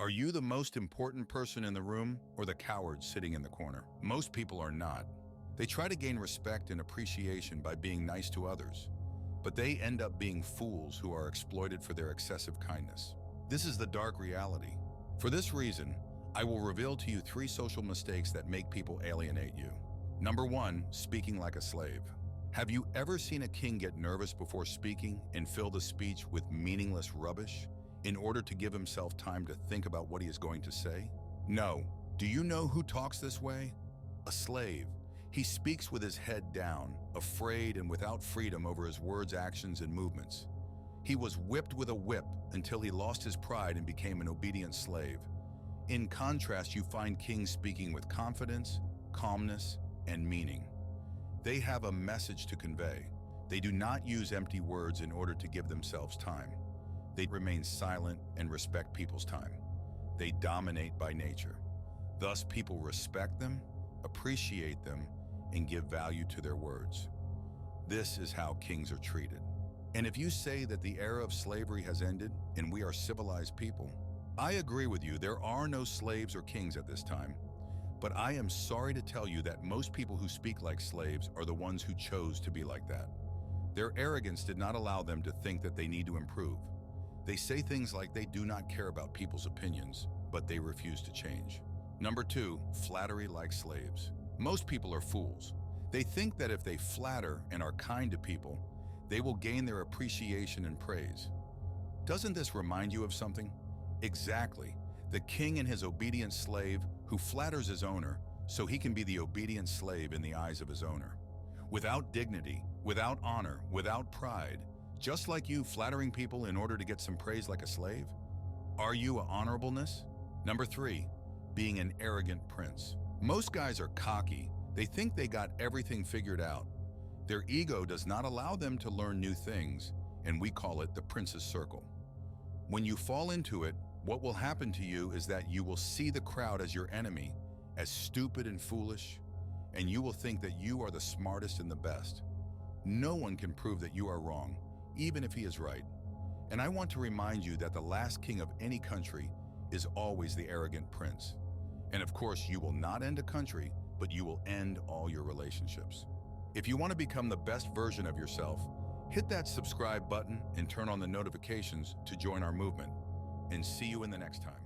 Are you the most important person in the room or the coward sitting in the corner? Most people are not. They try to gain respect and appreciation by being nice to others, but they end up being fools who are exploited for their excessive kindness. This is the dark reality. For this reason, I will reveal to you 3 social mistakes that make people alienate you. Number 1, speaking like a slave. Have you ever seen a king get nervous before speaking and fill the speech with meaningless rubbish in order to give himself time to think about what he is going to say? No. Do you know who talks this way? A slave. He speaks with his head down, afraid and without freedom over his words, actions, and movements. He was whipped with a whip until he lost his pride and became an obedient slave. In contrast, you find kings speaking with confidence, calmness, and meaning. They have a message to convey. They do not use empty words in order to give themselves time. They remain silent and respect people's time. They dominate by nature. Thus, people respect them, appreciate them, and give value to their words. This is how kings are treated. And if you say that the era of slavery has ended and we are civilized people, I agree with you. There are no slaves or kings at this time. But I am sorry to tell you that most people who speak like slaves are the ones who chose to be like that. Their arrogance did not allow them to think that they need to improve. They say things like they do not care about people's opinions, but they refuse to change. Number 2, flattery like slaves. Most people are fools. They think that if they flatter and are kind to people, they will gain their appreciation and praise. Doesn't this remind you of something? Exactly. The king and his obedient slave who flatters his owner so he can be the obedient slave in the eyes of his owner. Without dignity, without honor, without pride, just like you flattering people in order to get some praise like a slave? Are you a honorableness? Number 3, being an arrogant prince. Most guys are cocky. They think they got everything figured out. Their ego does not allow them to learn new things, and we call it the prince's circle. When you fall into it, what will happen to you is that you will see the crowd as your enemy, as stupid and foolish, and you will think that you are the smartest and the best. No one can prove that you are wrong, even if he is right. And I want to remind you that the last king of any country is always the arrogant prince. And of course, you will not end a country, but you will end all your relationships. If you want to become the best version of yourself, hit that subscribe button and turn on the notifications to join our movement. And see you in the next time.